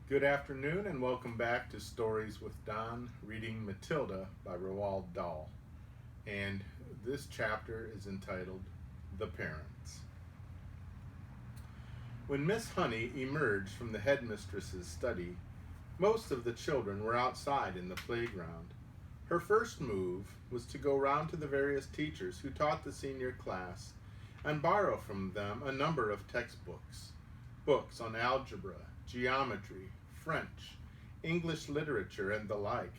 Good afternoon and welcome back to Stories with Don, reading Matilda by Roald Dahl. And this chapter is entitled The Parents. When Miss Honey emerged from the headmistress's study, most of the children were outside in the playground. Her first move was to go round to the various teachers who taught the senior class and borrow from them a number of textbooks. Books on algebra, geometry, French, English literature, and the like.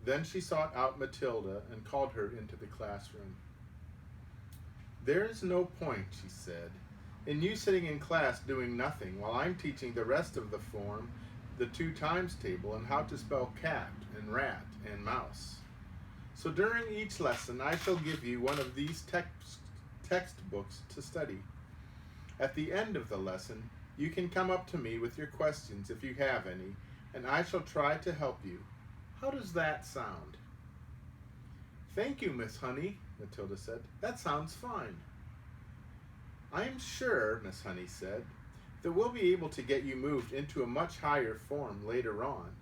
Then she sought out Matilda and called her into the classroom. "There is no point," she said, "in you sitting in class doing nothing while I'm teaching the rest of the form the 2 times table and how to spell cat and rat and mouse. So during each lesson I shall give you one of these textbooks to study. At the end of the lesson, you can come up to me with your questions if you have any, and I shall try to help you. How does that sound?" "Thank you, Miss Honey," Matilda said. "That sounds fine." "I am sure," Miss Honey said, "that we'll be able to get you moved into a much higher form later on,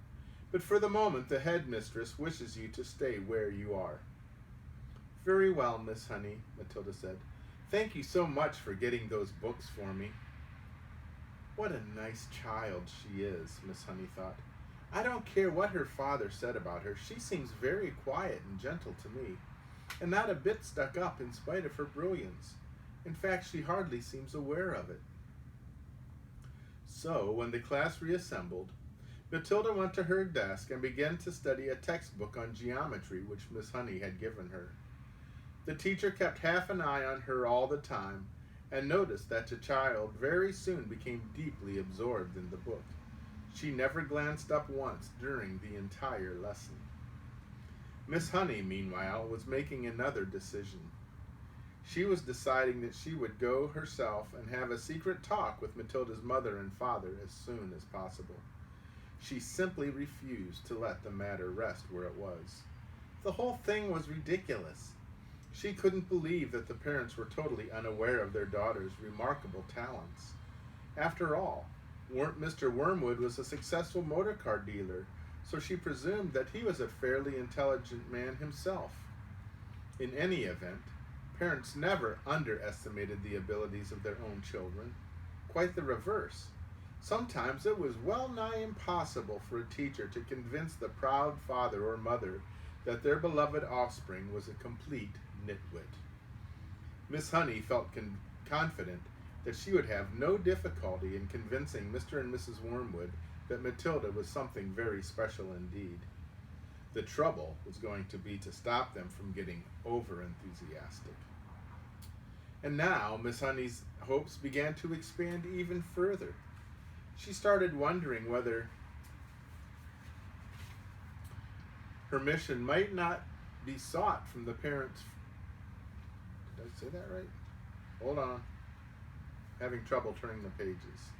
but for the moment the headmistress wishes you to stay where you are." "Very well, Miss Honey," Matilda said. "Thank you so much for getting those books for me." "What a nice child she is," Miss Honey thought. "I don't care what her father said about her. She seems very quiet and gentle to me, and not a bit stuck up in spite of her brilliance. In fact, she hardly seems aware of it." So, when the class reassembled, Matilda went to her desk and began to study a textbook on geometry which Miss Honey had given her. The teacher kept half an eye on her all the time, and noticed that the child very soon became deeply absorbed in the book. She never glanced up once during the entire lesson. Miss Honey, meanwhile, was making another decision. She was deciding that she would go herself and have a secret talk with Matilda's mother and father as soon as possible. She simply refused to let the matter rest where it was. The whole thing was ridiculous. She couldn't believe that the parents were totally unaware of their daughter's remarkable talents. After all, Mr. Wormwood was a successful motor car dealer, so she presumed that he was a fairly intelligent man himself. In any event, parents never underestimated the abilities of their own children. Quite the reverse. Sometimes it was well nigh impossible for a teacher to convince the proud father or mother that their beloved offspring was a complete nitwit. Miss Honey felt confident that she would have no difficulty in convincing Mr. and Mrs. Wormwood that Matilda was something very special indeed. The trouble was going to be to stop them from getting over-enthusiastic. And now Miss Honey's hopes began to expand even further. She started wondering whether permission might not be sought from the parents. Did I say that right? Hold on. Having trouble turning the pages.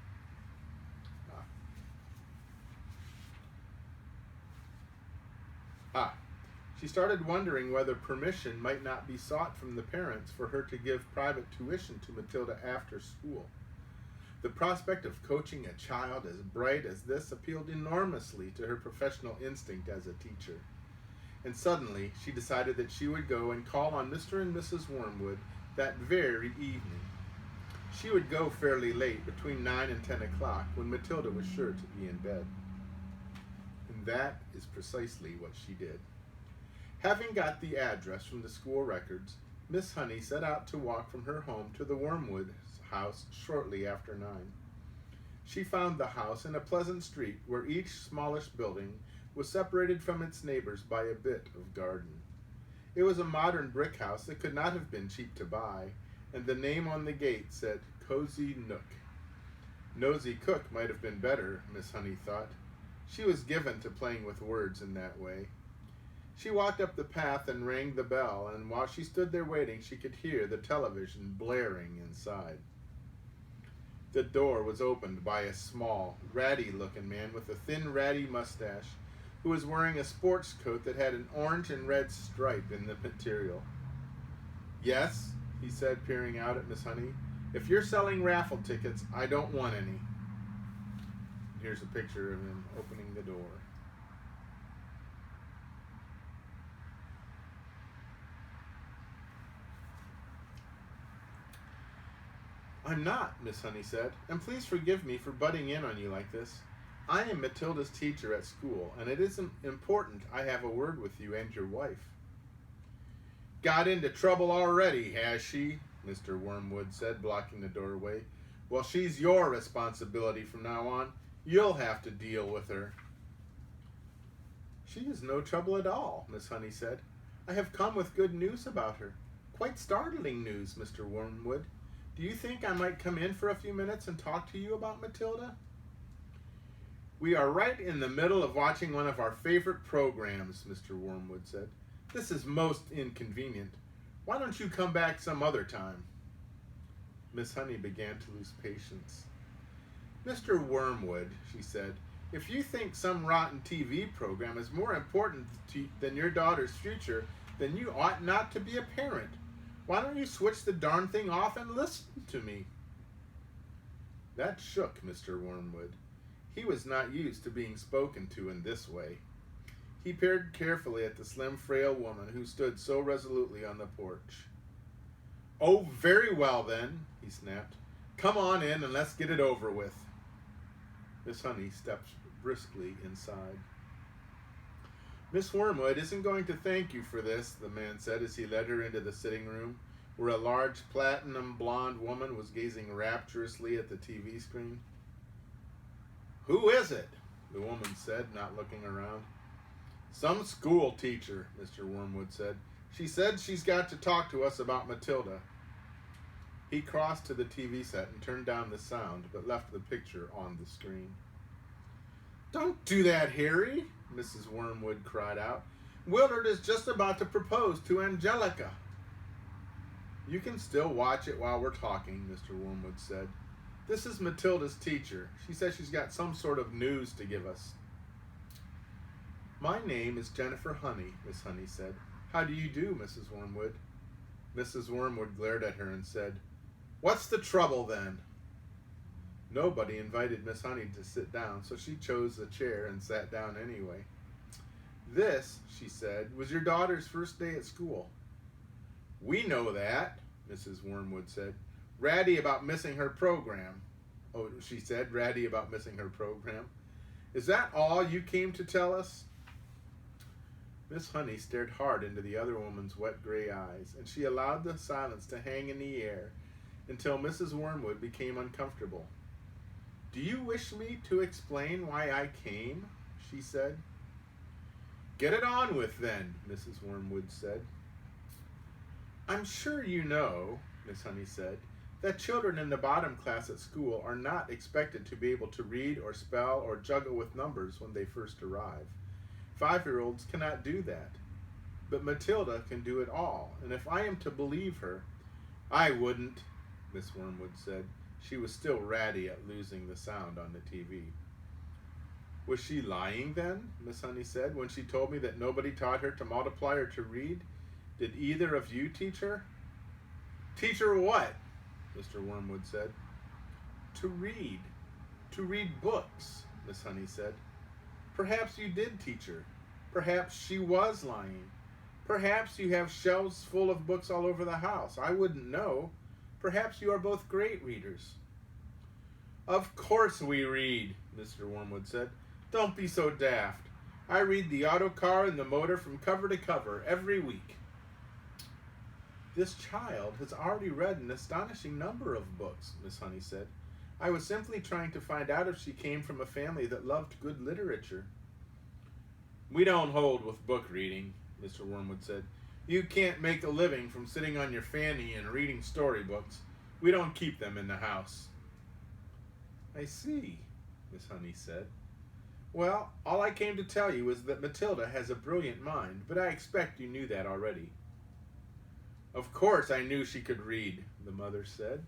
She started wondering whether permission might not be sought from the parents for her to give private tuition to Matilda after school. The prospect of coaching a child as bright as this appealed enormously to her professional instinct as a teacher. And suddenly she decided that she would go and call on Mr. and Mrs. Wormwood that very evening. She would go fairly late, between 9 and 10 o'clock, when Matilda was sure to be in bed. And that is precisely what she did. Having got the address from the school records, Miss Honey set out to walk from her home to the Wormwood house shortly after 9. She found the house in a pleasant street where each smallish building was separated from its neighbors by a bit of garden. It was a modern brick house that could not have been cheap to buy, and the name on the gate said Cozy Nook. Nosy Cook might have been better, Miss Honey thought. She was given to playing with words in that way. She walked up the path and rang the bell, and while she stood there waiting, she could hear the television blaring inside. The door was opened by a small, ratty-looking man with a thin, ratty mustache who was wearing a sports coat that had an orange and red stripe in the material. "Yes," he said, peering out at Miss Honey. "If you're selling raffle tickets, I don't want any." Here's a picture of him opening the door. I'm not, Miss Honey said, and please forgive me for butting in on you like this. I am Matilda's teacher at school, and it isn't important I have a word with you and your wife. Got into trouble already, has she? Mr. Wormwood said, blocking the doorway. Well, she's your responsibility from now on. You'll have to deal with her. She is no trouble at all, Miss Honey said. I have come with good news about her. Quite startling news, Mr. Wormwood. Do you think I might come in for a few minutes and talk to you about Matilda? We are right in the middle of watching one of our favorite programs, Mr. Wormwood said. This is most inconvenient. Why don't you come back some other time? Miss Honey began to lose patience. Mr. Wormwood, she said, if you think some rotten TV program is more important than your daughter's future, then you ought not to be a parent. Why don't you switch the darn thing off and listen to me? That shook Mr. Wormwood. He was not used to being spoken to in this way. He peered carefully at the slim, frail woman who stood so resolutely on the porch. Oh, very well then, he snapped. Come on in and let's get it over with. Miss Honey stepped briskly inside. Miss Wormwood isn't going to thank you for this, the man said as he led her into the sitting room, where a large platinum blonde woman was gazing rapturously at the TV screen. Who is it? The woman said, not looking around. Some school teacher, Mr. Wormwood said. She said she's got to talk to us about Matilda. He crossed to the TV set and turned down the sound, but left the picture on the screen. Don't do that, Harry, Mrs. Wormwood cried out. Willard is just about to propose to Angelica. You can still watch it while we're talking, Mr. Wormwood said. This is Matilda's teacher. She says she's got some sort of news to give us. My name is Jennifer Honey, Miss Honey said. How do you do, Mrs. Wormwood? Mrs. Wormwood glared at her and said, What's the trouble then? Nobody invited Miss Honey to sit down, so she chose a chair and sat down anyway. This, she said, was your daughter's first day at school. We know that, Mrs. Wormwood said. Ratty about missing her program. Oh, she said, ratty about missing her program. Is that all you came to tell us? Miss Honey stared hard into the other woman's wet gray eyes, and she allowed the silence to hang in the air until Mrs. Wormwood became uncomfortable. Do you wish me to explain why I came? She said. Get it on with then, Mrs. Wormwood said. I'm sure you know, Miss Honey said, that children in the bottom class at school are not expected to be able to read or spell or juggle with numbers when they first arrive. 5-year-olds cannot do that. But Matilda can do it all, and if I am to believe her, I wouldn't, Miss Wormwood said. She was still ratty at losing the sound on the TV. Was she lying then, Miss Honey said, when she told me that nobody taught her to multiply or to read? Did either of you teach her? Teach her what? Mr. Wormwood said. To read. To read books, Miss Honey said. Perhaps you did teach her. Perhaps she was lying. Perhaps you have shelves full of books all over the house. I wouldn't know. Perhaps you are both great readers. Of course we read, Mr. Wormwood said. Don't be so daft. I read the autocar and the motor from cover to cover every week. This child has already read an astonishing number of books, Miss Honey said. I was simply trying to find out if she came from a family that loved good literature. We don't hold with book reading, Mr. Wormwood said. You can't make a living from sitting on your fanny and reading storybooks. We don't keep them in the house. I see, Miss Honey said. Well, all I came to tell you is that Matilda has a brilliant mind, but I expect you knew that already. Of course I knew she could read, the mother said.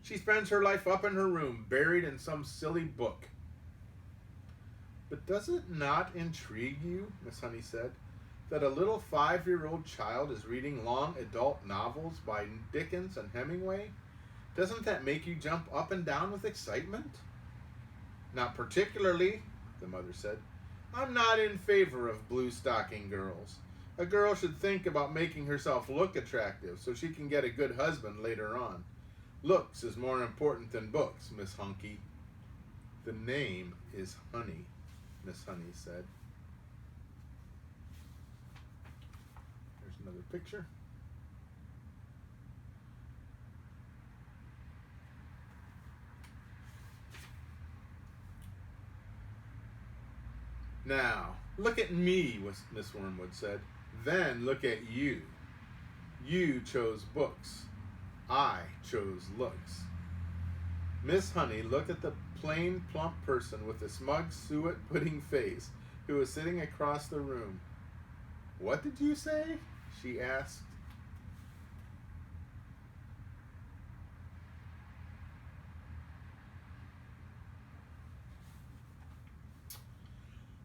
She spends her life up in her room, buried in some silly book. But does it not intrigue you, Miss Honey said, that a little 5-year-old child is reading long adult novels by Dickens and Hemingway? Doesn't that make you jump up and down with excitement? Not particularly, the mother said. I'm not in favor of blue stocking girls. A girl should think about making herself look attractive so she can get a good husband later on. Looks is more important than books, Miss Hunky. The name is Honey, Miss Honey said. There's another picture. Now, look at me, Miss Wormwood said. Then look at you. You chose books. I chose looks. Miss Honey looked at the plain, plump person with the smug suet pudding face who was sitting across the room. What did you say? She asked.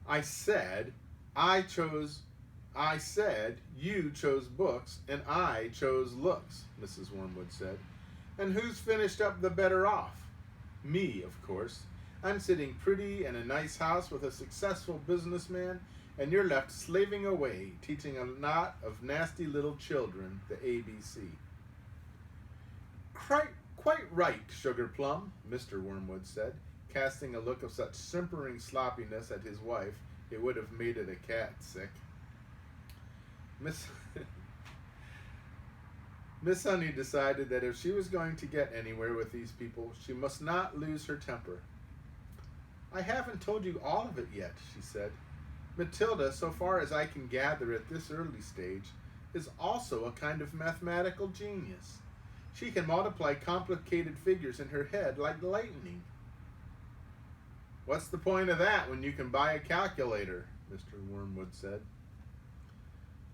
I said you chose books and I chose looks, Mrs. Wormwood said. And who's finished up the better off? Me, of course. I'm sitting pretty in a nice house with a successful businessman, and you're left slaving away, teaching a knot of nasty little children the ABC. Quite right, Sugar Plum, Mr. Wormwood said, casting a look of such simpering sloppiness at his wife, it would have made it a cat sick. Miss Honey decided that if she was going to get anywhere with these people, she must not lose her temper. I haven't told you all of it yet, she said. Matilda, so far as I can gather at this early stage, is also a kind of mathematical genius. She can multiply complicated figures in her head like lightning. What's the point of that when you can buy a calculator? Mr. Wormwood said.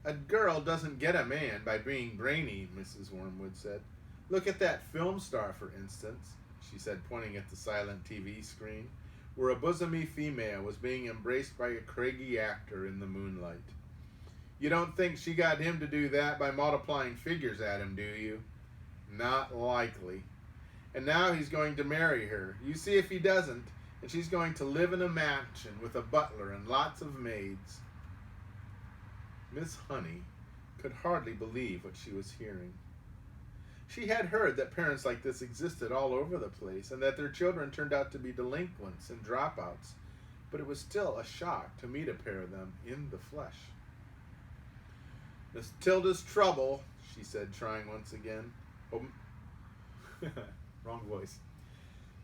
A girl doesn't get a man by being brainy, Mrs. Wormwood said. Look at that film star, for instance, she said, pointing at the silent TV screen, where a bosomy female was being embraced by a craggy actor in the moonlight. You don't think she got him to do that by multiplying figures at him, do you? Not likely. And now he's going to marry her. You see if he doesn't, and she's going to live in a mansion with a butler and lots of maids. Miss Honey could hardly believe what she was hearing. She had heard that parents like this existed all over the place and that their children turned out to be delinquents and dropouts, but it was still a shock to meet a pair of them in the flesh. Matilda's trouble, she said, trying once again. Oh, wrong voice.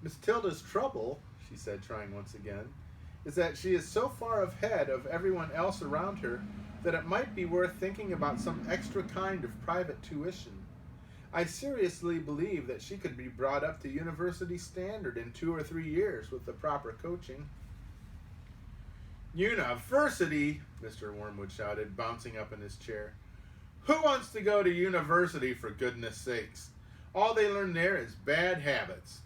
Matilda's trouble, she said, trying once again, is that she is so far ahead of everyone else around her that it might be worth thinking about some extra kind of private tuition. I seriously believe that she could be brought up to university standard in 2 or 3 years with the proper coaching. University, Mr. Wormwood shouted, bouncing up in his chair. Who wants to go to university, for goodness sakes? All they learn there is bad habits.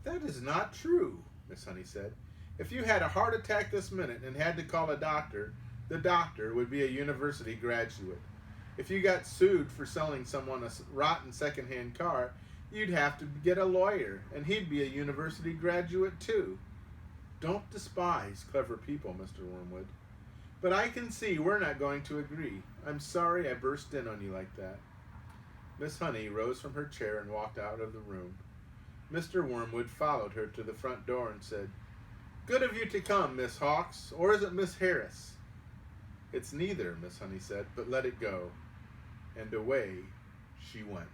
That is not true, Miss Honey said. If you had a heart attack this minute and had to call a doctor, the doctor would be a university graduate. If you got sued for selling someone a rotten second-hand car, you'd have to get a lawyer, and he'd be a university graduate too. Don't despise clever people, Mr. Wormwood. But I can see we're not going to agree. I'm sorry I burst in on you like that. Miss Honey rose from her chair and walked out of the room. Mr. Wormwood followed her to the front door and said, Good of you to come, Miss Hawkes, or is it Miss Harris? It's neither, Miss Honey said, but let it go. And away she went.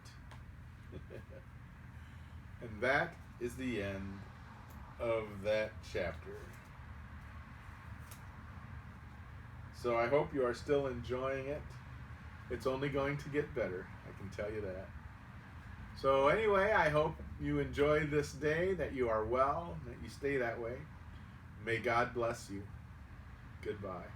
And that is the end of that chapter. So I hope you are still enjoying it. It's only going to get better, I can tell you that. So anyway, I hope you enjoy this day, that you are well, that you stay that way. May God bless you. Goodbye.